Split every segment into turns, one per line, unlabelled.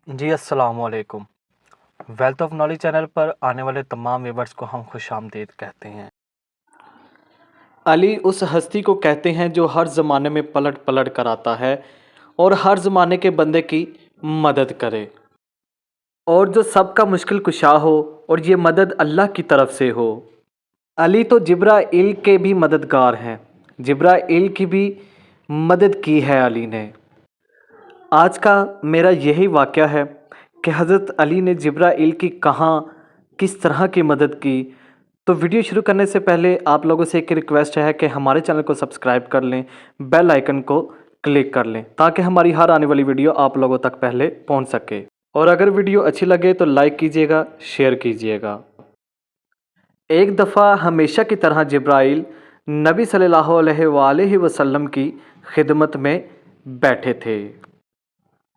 जी अस्सलाम वालेकुम। Wealth of knowledge channel पर आने वाले तमाम व्यूवर्स को हम खुशामदीद कहते हैं। अली उस हस्ती को कहते हैं जो हर ज़माने में पलट पलट कर आता है और हर ज़माने के बंदे की मदद करे, और जो सबका मुश्किल कुशा हो, और ये मदद अल्लाह की तरफ से हो। अली तो जिब्राइल के भी मददगार हैं, जिब्राइल की भी मदद की है अली ने। आज का मेरा यही वाक़या है कि हज़रत अली ने जिब्राइल की कहाँ किस तरह की मदद की। तो वीडियो शुरू करने से पहले आप लोगों से एक रिक्वेस्ट है कि हमारे चैनल को सब्सक्राइब कर लें, बेल आइकन को क्लिक कर लें, ताकि हमारी हर आने वाली वीडियो आप लोगों तक पहले पहुंच सके। और अगर वीडियो अच्छी लगे तो लाइक कीजिएगा, शेयर कीजिएगा। एक दफ़ा हमेशा की तरह जिब्राइल नबी सल्लल्लाहु अलैहि वसल्लम की खिदमत में बैठे थे।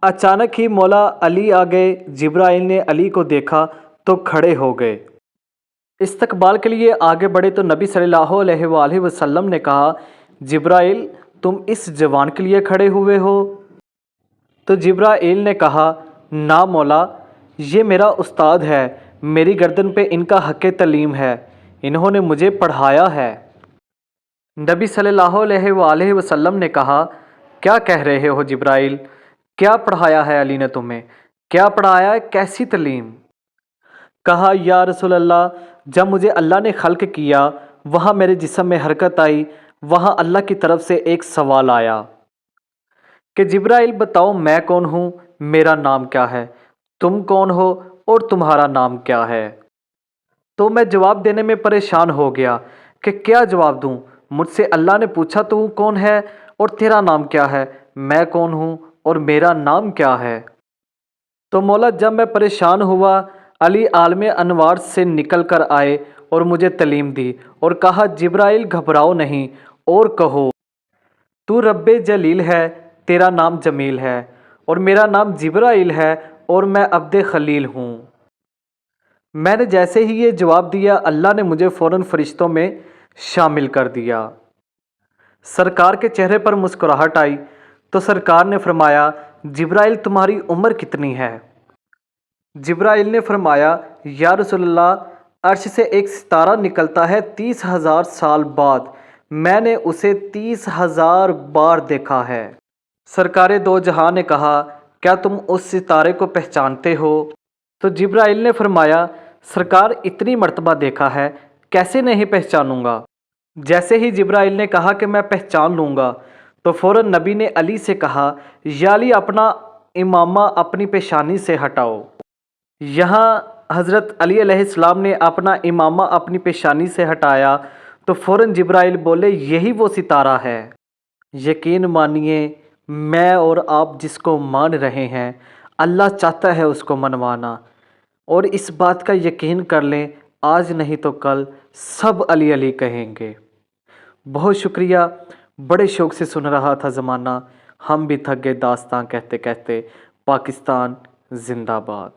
अचानक ही मौला अली आ गए। जिब्राइल ने अली को देखा तो खड़े हो गए। इस्तकबाल के लिए आगे बढ़े तो नबी सल्लल्लाहु अलैहि वसल्लम ने कहा, जिब्राइल तुम इस जवान के लिए खड़े हुए हो? तो जिब्राइल ने कहा, ना मौला, ये मेरा उस्ताद है, मेरी गर्दन पे इनका हक़ तलीम है, इन्होंने मुझे पढ़ाया है। नबी सल्लल्लाहु अलैहि वसल्लम ने कहा, क्या कह रहे हो जिब्राइल? क्या पढ़ाया है अली ने तुम्हें? क्या पढ़ाया है? कैसी तलीम? कहा, या रसूल अल्लाह, जब मुझे अल्लाह ने खल्क किया, वहाँ मेरे जिस्म में हरकत आई, वहाँ अल्लाह की तरफ से एक सवाल आया कि जिब्राइल बताओ मैं कौन हूँ, मेरा नाम क्या है, तुम कौन हो और तुम्हारा नाम क्या है। तो मैं जवाब देने में परेशान हो गया कि क्या जवाब दूँ। मुझसे अल्लाह ने पूछा तू कौन है और तेरा नाम क्या है, मैं कौन हूँ और मेरा नाम क्या है। तो मौला जब मैं परेशान हुआ, अली आलम अनवार से निकल कर आए और मुझे तलीम दी और कहा, जिब्राइल घबराओ नहीं और कहो, तू रब्बे जलील है, तेरा नाम जमील है, और मेरा नाम जिब्राइल है और मैं अब्दे खलील हूँ। मैंने जैसे ही ये जवाब दिया, अल्लाह ने मुझे फ़ौरन फरिश्तों में शामिल कर दिया। सरकार के चेहरे पर मुस्कुराहट आई तो सरकार ने फरमाया, जिब्राइल तुम्हारी उम्र कितनी है? जिब्राइल ने फरमाया, या रसूलल्लाह, अर्श से एक सितारा निकलता है 30,000 साल बाद, मैंने उसे 30,000 बार देखा है। सरकारे दो जहां ने कहा, क्या तुम उस सितारे को पहचानते हो? तो जिब्राइल ने फरमाया, सरकार इतनी मर्तबा देखा है, कैसे नहीं पहचानूंगा। जैसे ही जिब्राइल ने कहा कि मैं पहचान लूँगा, तो फ़ौरन नबी ने अली से कहा, या अली अपना इमामा अपनी पेशानी से हटाओ। यहाँ हज़रत अली अलैहिस्सलाम ने अपना इमामा अपनी पेशानी से हटाया तो फ़ौरन जिब्राइल बोले, यही वो सितारा है। यकीन मानिए, मैं और आप जिसको मान रहे हैं, अल्लाह चाहता है उसको मनवाना। और इस बात का यकीन कर लें, आज नहीं तो कल सब अली अली कहेंगे। बहुत शुक्रिया। बड़े शौक़ से सुन रहा था ज़माना, हम भी थक गए दास्तां कहते कहते। पाकिस्तान ज़िंदाबाद।